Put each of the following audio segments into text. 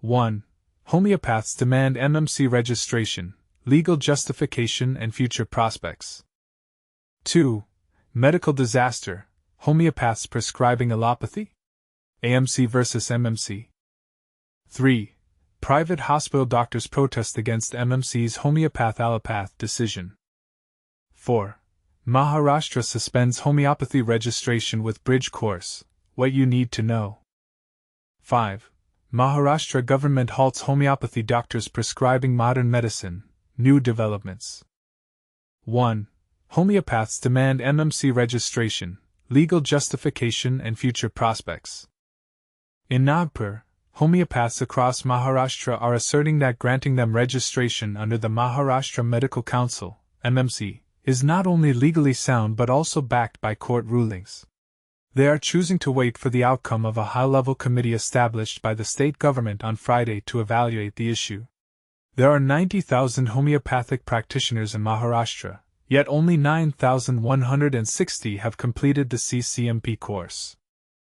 1. Homeopaths demand MMC registration, legal justification and future prospects. 2. Medical disaster, homeopaths prescribing allopathy? AMC versus MMC. 3. Private hospital doctors protest against MMC's Homeopath-Allopath decision. 4. Maharashtra suspends homeopathy registration with bridge course, what you need to know. 5. Maharashtra government halts homeopathy doctors prescribing modern medicine, new developments. 1. Homeopaths demand MMC registration, legal justification and future prospects. In Nagpur, homeopaths across Maharashtra are asserting that granting them registration under the Maharashtra Medical Council, MMC, is not only legally sound but also backed by court rulings. They are choosing to wait for the outcome of a high-level committee established by the state government on Friday to evaluate the issue. There are 90,000 homeopathic practitioners in Maharashtra, yet only 9,160 have completed the CCMP course.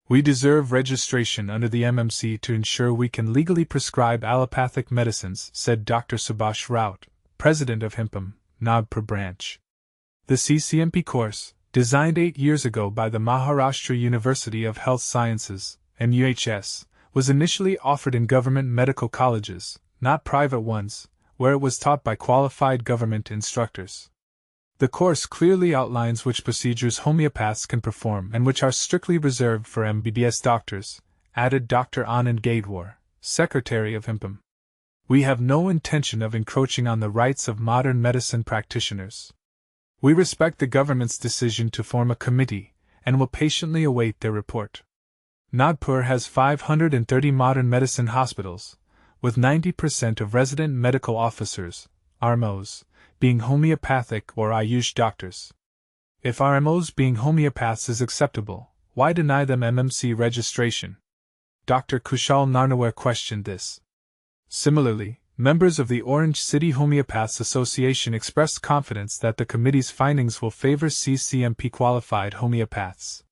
We deserve registration under the MMC to ensure we can legally prescribe allopathic medicines, said Dr. Subhash Raut, president of HIMPM, Nagpur branch. The CCMP course, designed 8 years ago by the Maharashtra University of Health Sciences, MUHS, was initially offered in government medical colleges, not private ones, where it was taught by qualified government instructors. The course clearly outlines which procedures homeopaths can perform and which are strictly reserved for MBBS doctors, added Dr. Anand Gadwar, secretary of HIMPM. We have no intention of encroaching on the rights of modern medicine practitioners. We respect the government's decision to form a committee and will patiently await their report. Nagpur has 530 modern medicine hospitals, with 90% of resident medical officers, RMOs, being homeopathic or Ayush doctors. If RMOs being homeopaths is acceptable, why deny them MMC registration? Dr. Kushal Narnawar questioned this. Similarly, members of the Orange City Homeopaths Association expressed confidence that the committee's findings will favor CCMP qualified homeopaths.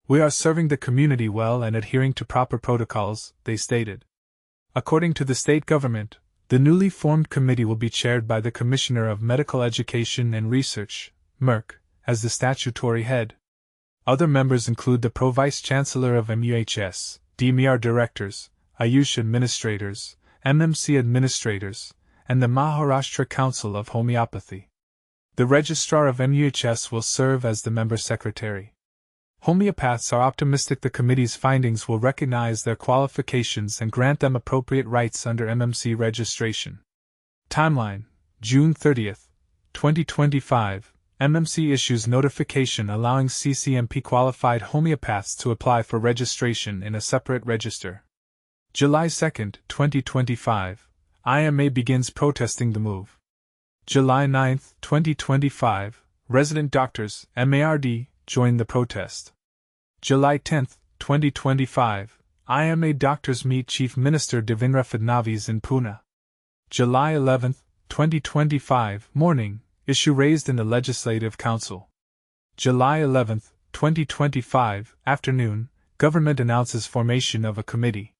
We are serving the community well and adhering to proper protocols, they stated. According to the state government, the newly formed committee will be chaired by the Commissioner of Medical Education and Research, MERC, as the statutory head. Other members include the Pro-Vice Chancellor of MUHS, DMER directors, Ayush administrators, MMC administrators, and the Maharashtra Council of Homeopathy. The Registrar of MUHS will serve as the member secretary. Homeopaths are optimistic the committee's findings will recognize their qualifications and grant them appropriate rights under MMC registration. Timeline: June 30, 2025, MMC issues notification allowing CCMP qualified homeopaths to apply for registration in a separate register. July 2, 2025, IMA begins protesting the move. July 9, 2025, resident doctors, MARD, join the protest. July 10, 2025, IMA doctors meet Chief Minister Devendra Fadnavis in Pune. July 11, 2025, morning, issue raised in the Legislative Council. July 11, 2025, afternoon, government announces formation of a committee.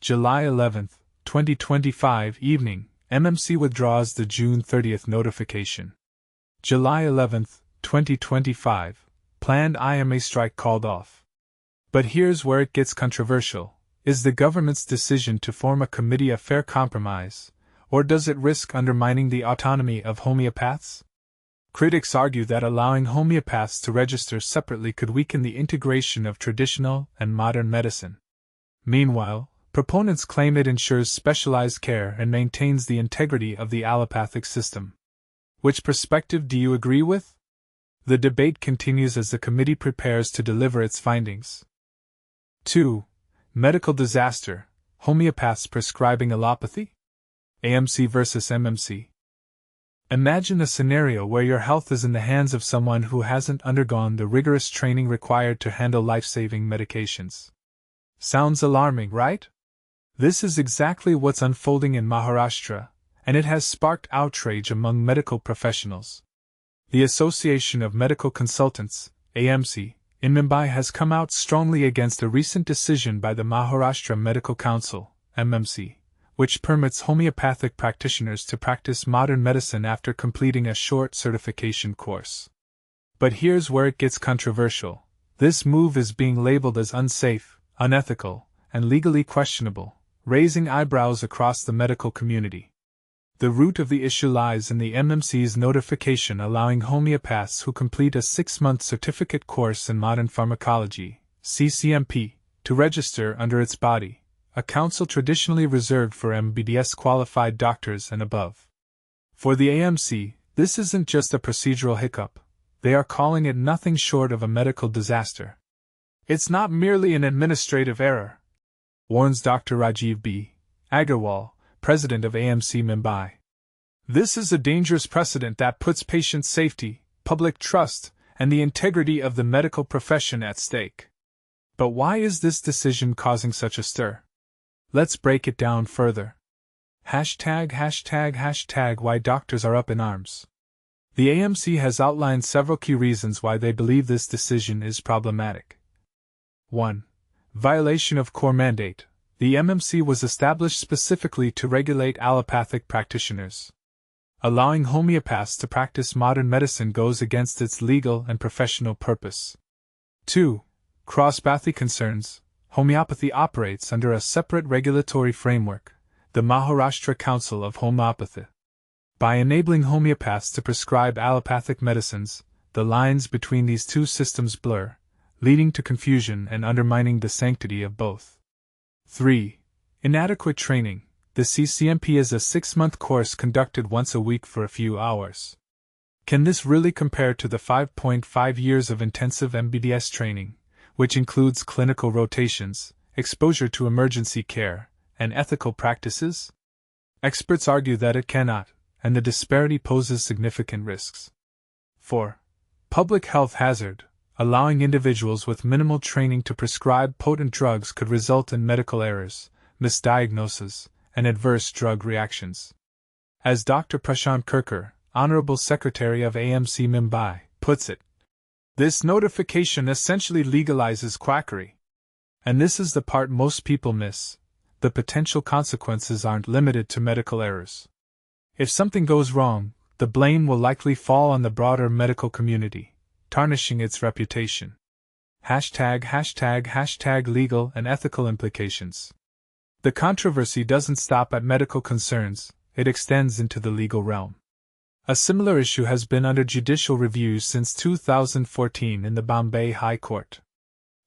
July 11, 2025, evening, MMC withdraws the June 30 notification. July 11, 2025, planned IMA strike called off. But here's where it gets controversial. Is the government's decision to form a committee a fair compromise, or does it risk undermining the autonomy of homeopaths? Critics argue that allowing homeopaths to register separately could weaken the integration of traditional and modern medicine. Meanwhile, proponents claim it ensures specialized care and maintains the integrity of the allopathic system. Which perspective do you agree with? The debate continues as the committee prepares to deliver its findings. 2. Medical disaster, homeopaths prescribing allopathy? AMC versus MMC. Imagine a scenario where your health is in the hands of someone who hasn't undergone the rigorous training required to handle life-saving medications. Sounds alarming, right? This is exactly what's unfolding in Maharashtra, and it has sparked outrage among medical professionals. The Association of Medical Consultants, AMC, in Mumbai has come out strongly against a recent decision by the Maharashtra Medical Council, MMC, which permits homeopathic practitioners to practice modern medicine after completing a short certification course. But here's where it gets controversial. This move is being labeled as unsafe, unethical, and legally questionable, raising eyebrows across the medical community. The root of the issue lies in the MMC's notification allowing homeopaths who complete a 6-month certificate course in modern pharmacology, CCMP, to register under its body, a council traditionally reserved for MBBS qualified doctors and above. For the AMC, this isn't just a procedural hiccup. They are calling it nothing short of a medical disaster. It's not merely an administrative error, warns Dr. Rajiv B. Agarwal, president of AMC Mumbai. This is a dangerous precedent that puts patient safety, public trust, and the integrity of the medical profession at stake. But why is this decision causing such a stir? Let's break it down further. #### Why doctors are up in arms. The AMC has outlined several key reasons why they believe this decision is problematic. 1. Violation of core mandate. The MMC was established specifically to regulate allopathic practitioners. Allowing homeopaths to practice modern medicine goes against its legal and professional purpose. 2. Cross-pathy concerns. Homeopathy operates under a separate regulatory framework, the Maharashtra Council of Homeopathy. By enabling homeopaths to prescribe allopathic medicines, the lines between these two systems blur, leading to confusion and undermining the sanctity of both. 3. Inadequate training. The CCMP is a 6-month course conducted once a week for a few hours. Can this really compare to the 5.5 years of intensive MBBS training, which includes clinical rotations, exposure to emergency care, and ethical practices? Experts argue that it cannot, and the disparity poses significant risks. 4. Public health hazard. Allowing individuals with minimal training to prescribe potent drugs could result in medical errors, misdiagnoses, and adverse drug reactions. As Dr. Prashant Kirkar, Honorable Secretary of AMC Mumbai, puts it, this notification essentially legalizes quackery. And this is the part most people miss. The potential consequences aren't limited to medical errors. If something goes wrong, the blame will likely fall on the broader medical community, tarnishing its reputation. ### Legal and ethical implications. The controversy doesn't stop at medical concerns, it extends into the legal realm. A similar issue has been under judicial review since 2014 in the Bombay High Court.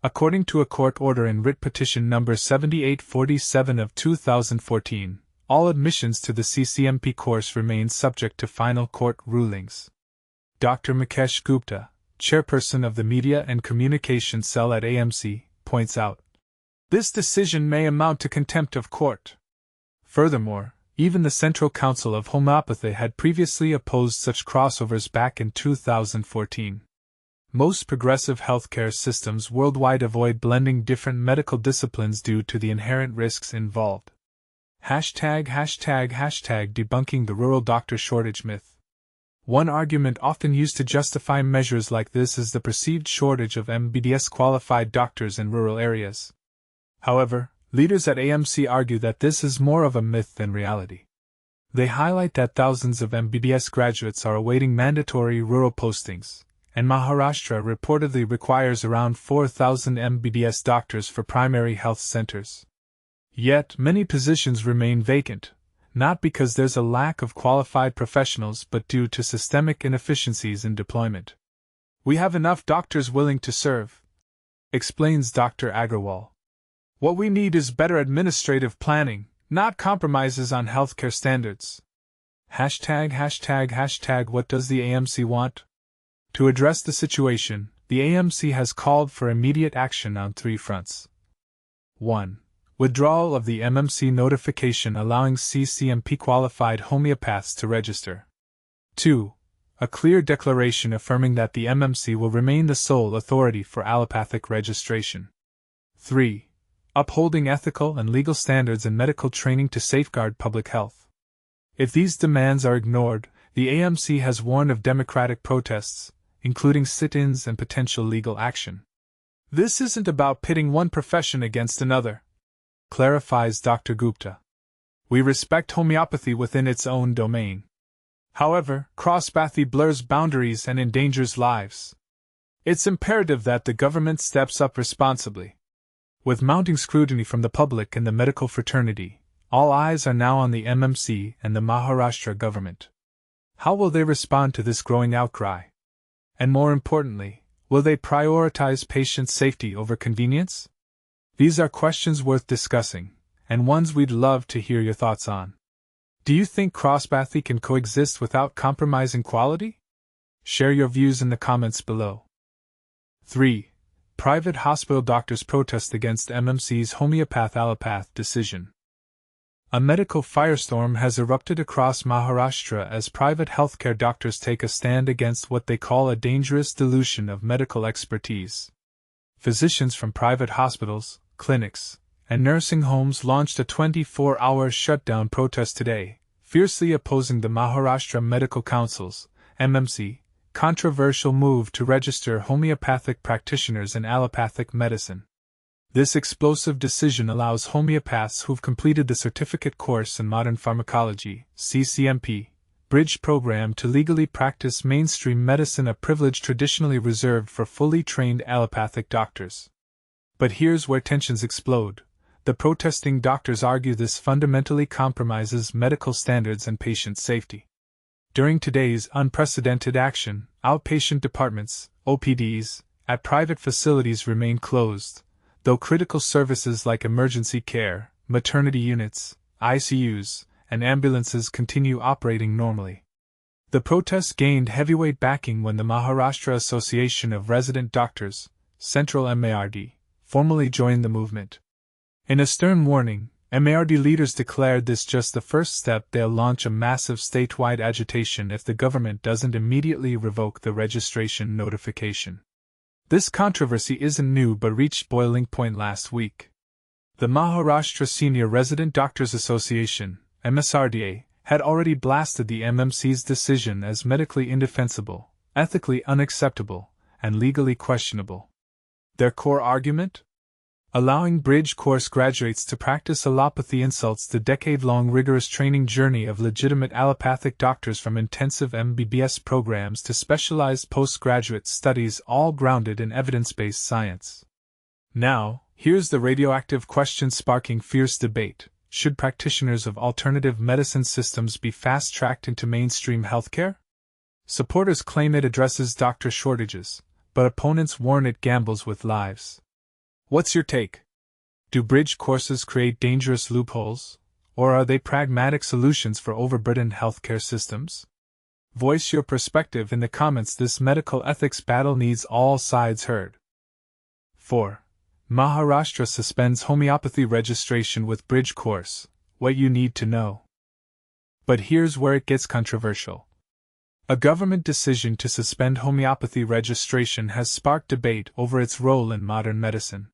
According to a court order in Writ Petition No. 7847 of 2014, all admissions to the CCMP course remain subject to final court rulings. Dr. Mukesh Gupta, chairperson of the Media and Communication Cell at AMC, points out, this decision may amount to contempt of court. Furthermore, even the Central Council of Homeopathy had previously opposed such crossovers back in 2014. Most progressive healthcare systems worldwide avoid blending different medical disciplines due to the inherent risks involved. Debunking the rural doctor shortage myth. One argument often used to justify measures like this is the perceived shortage of MBBS qualified doctors in rural areas. However, leaders at AMC argue that this is more of a myth than reality. They highlight that thousands of MBBS graduates are awaiting mandatory rural postings, and Maharashtra reportedly requires around 4,000 MBBS doctors for primary health centers. Yet, many positions remain vacant, not because there's a lack of qualified professionals but due to systemic inefficiencies in deployment. We have enough doctors willing to serve, explains Dr. Agarwal. What we need is better administrative planning, not compromises on healthcare standards. What does the AMC want? To address the situation, the AMC has called for immediate action on 3 fronts. 1. Withdrawal of the MMC notification allowing CCMP qualified homeopaths to register. 2. A clear declaration affirming that the MMC will remain the sole authority for allopathic registration. 3. Upholding ethical and legal standards in medical training to safeguard public health. If these demands are ignored, the AMC has warned of democratic protests, including sit-ins and potential legal action. This isn't about pitting one profession against another, clarifies Dr. Gupta. We respect homeopathy within its own domain. However, cross-pathy blurs boundaries and endangers lives. It's imperative that the government steps up responsibly. With mounting scrutiny from the public and the medical fraternity, all eyes are now on the MMC and the Maharashtra government. How will they respond to this growing outcry? And more importantly, will they prioritize patient safety over convenience? These are questions worth discussing, and ones we'd love to hear your thoughts on. Do you think cross-pathy can coexist without compromising quality? Share your views in the comments below. 3. Private hospital doctors protest against MMC's Homeopath-Allopath decision. A medical firestorm has erupted across Maharashtra as private healthcare doctors take a stand against what they call a dangerous dilution of medical expertise. Physicians from private hospitals, clinics, and nursing homes launched a 24-hour shutdown protest today, fiercely opposing the Maharashtra Medical Council's MMC controversial move to register homeopathic practitioners in allopathic medicine. This explosive decision allows homeopaths who've completed the certificate course in modern pharmacology (CCMP) bridge program to legally practice mainstream medicine, a privilege traditionally reserved for fully trained allopathic doctors. But here's where tensions explode. The protesting doctors argue this fundamentally compromises medical standards and patient safety. During today's unprecedented action, outpatient departments, OPDs, at private facilities remain closed, though critical services like emergency care, maternity units, ICUs, and ambulances continue operating normally. The protests gained heavyweight backing when the Maharashtra Association of Resident Doctors, Central MARD, formally joined the movement. In a stern warning, MARD leaders declared this just the first step. They'll launch a massive statewide agitation if the government doesn't immediately revoke the registration notification. This controversy isn't new but reached boiling point last week. The Maharashtra Senior Resident Doctors Association, MSRDA, had already blasted the MMC's decision as medically indefensible, ethically unacceptable, and legally questionable. Their core argument? Allowing bridge course graduates to practice allopathy insults the decade-long rigorous training journey of legitimate allopathic doctors from intensive MBBS programs to specialized postgraduate studies, all grounded in evidence-based science. Now, here's the radioactive question sparking fierce debate. Should practitioners of alternative medicine systems be fast-tracked into mainstream healthcare? Supporters claim it addresses doctor shortages, but opponents warn it gambles with lives. What's your take? Do bridge courses create dangerous loopholes, or are they pragmatic solutions for overburdened healthcare systems? Voice your perspective in the comments. This medical ethics battle needs all sides heard. 4. Maharashtra suspends homeopathy registration with bridge course. What you need to know. But here's where it gets controversial. A government decision to suspend homeopathy registration has sparked debate over its role in modern medicine.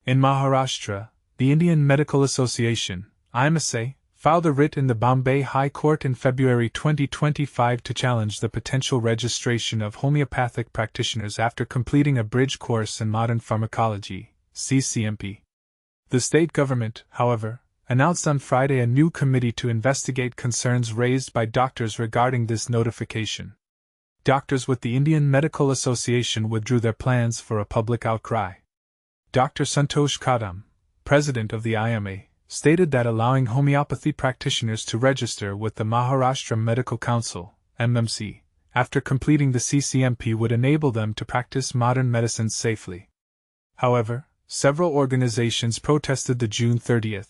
In Maharashtra, the Indian Medical Association, IMSA, filed a writ in the Bombay High Court in February 2025 to challenge the potential registration of homeopathic practitioners after completing a bridge course in modern pharmacology, CCMP. The state government, however, announced on Friday a new committee to investigate concerns raised by doctors regarding this notification. Doctors with the Indian Medical Association withdrew their plans for a public outcry. Dr. Santosh Kadam, president of the IMA, stated that allowing homeopathy practitioners to register with the Maharashtra Medical Council, MMC, after completing the CCMP would enable them to practice modern medicine safely. However, several organizations protested the June 30,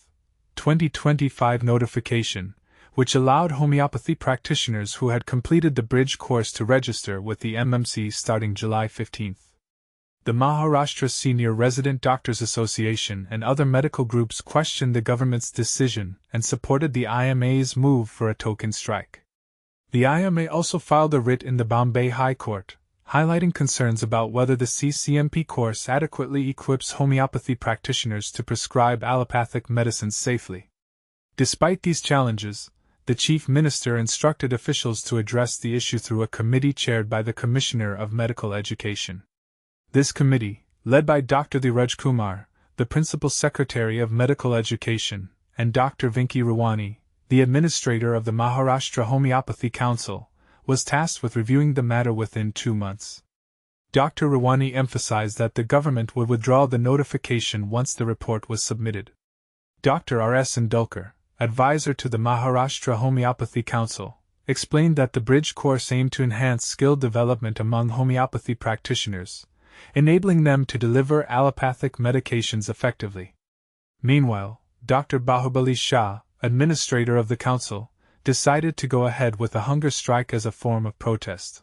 2025 notification, which allowed homeopathy practitioners who had completed the bridge course to register with the MMC starting July 15. The Maharashtra Senior Resident Doctors Association and other medical groups questioned the government's decision and supported the IMA's move for a token strike. The IMA also filed a writ in the Bombay High Court, highlighting concerns about whether the CCMP course adequately equips homeopathy practitioners to prescribe allopathic medicines safely. Despite these challenges, the Chief Minister instructed officials to address the issue through a committee chaired by the Commissioner of Medical Education. This committee, led by Dr. Dheeraj Kumar, the Principal Secretary of Medical Education, and Dr. Vinky Rawani, the administrator of the Maharashtra Homeopathy Council, was tasked with reviewing the matter within 2 months. Dr. Rawani emphasized that the government would withdraw the notification once the report was submitted. Dr. R.S. Indulkar, advisor to the Maharashtra Homeopathy Council, explained that the bridge course aimed to enhance skill development among homeopathy practitioners, enabling them to deliver allopathic medications effectively. Meanwhile, Dr. Bahubali Shah, administrator of the council, decided to go ahead with a hunger strike as a form of protest.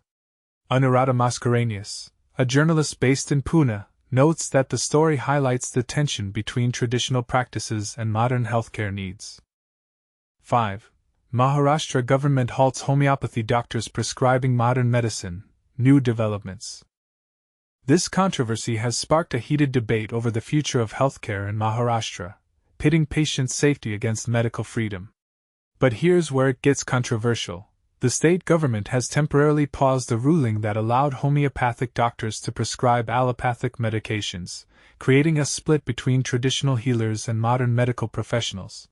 Anuradha Mascarenhas, a journalist based in Pune, notes that the story highlights the tension between traditional practices and modern healthcare needs. 5. Maharashtra government halts homeopathy doctors prescribing modern medicine, new developments. This controversy has sparked a heated debate over the future of healthcare in Maharashtra, pitting patient safety against medical freedom. But here's where it gets controversial. The state government has temporarily paused a ruling that allowed homeopathic doctors to prescribe allopathic medications, creating a split between traditional healers and modern medical professionals.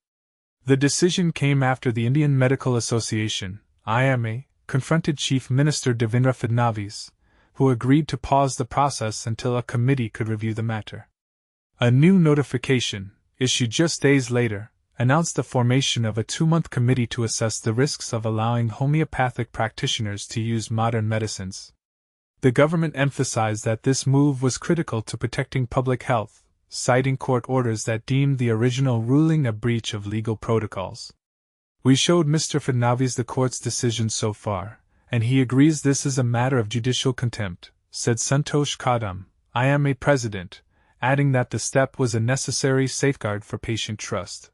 The decision came after the Indian Medical Association, IMA, confronted Chief Minister Devendra Fadnavis, who agreed to pause the process until a committee could review the matter. A new notification, issued just days later, announced the formation of a 2-month committee to assess the risks of allowing homeopathic practitioners to use modern medicines. The government emphasized that this move was critical to protecting public health, citing court orders that deemed the original ruling a breach of legal protocols. "We showed Mr. Fadnavis the court's decision so far, and he agrees this is a matter of judicial contempt," said Santosh Kadam, IMA president, adding that the step was a necessary safeguard for patient trust.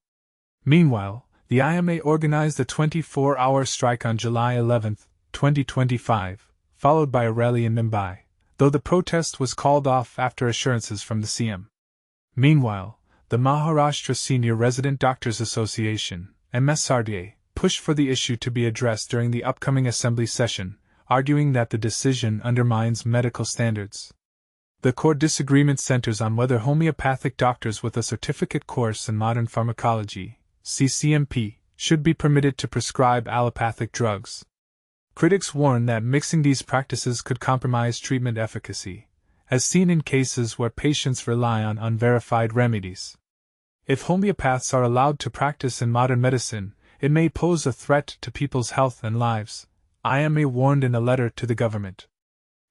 Meanwhile, the IMA organized a 24-hour strike on July 11, 2025, followed by a rally in Mumbai, though the protest was called off after assurances from the CM. Meanwhile, the Maharashtra Senior Resident Doctors Association, MSRDA, pushed for the issue to be addressed during the upcoming assembly session, arguing that the decision undermines medical standards. The court disagreement centers on whether homeopathic doctors with a certificate course in modern pharmacology, CCMP, should be permitted to prescribe allopathic drugs. Critics warn that mixing these practices could compromise treatment efficacy, as seen in cases where patients rely on unverified remedies. If homeopaths are allowed to practice in modern medicine, it may pose a threat to people's health and lives, IMA warned in a letter to the government.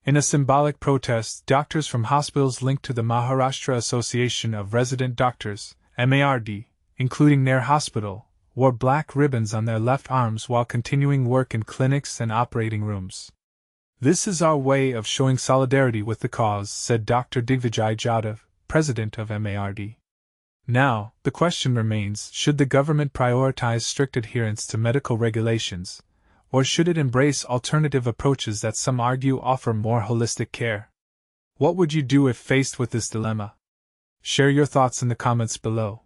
In a symbolic protest, doctors from hospitals linked to the Maharashtra Association of Resident Doctors, MARD, including Nair Hospital, wore black ribbons on their left arms while continuing work in clinics and operating rooms. "This is our way of showing solidarity with the cause," said Dr. Digvijay Jadhav, president of MARD. Now, the question remains, should the government prioritize strict adherence to medical regulations, or should it embrace alternative approaches that some argue offer more holistic care? What would you do if faced with this dilemma? Share your thoughts in the comments below.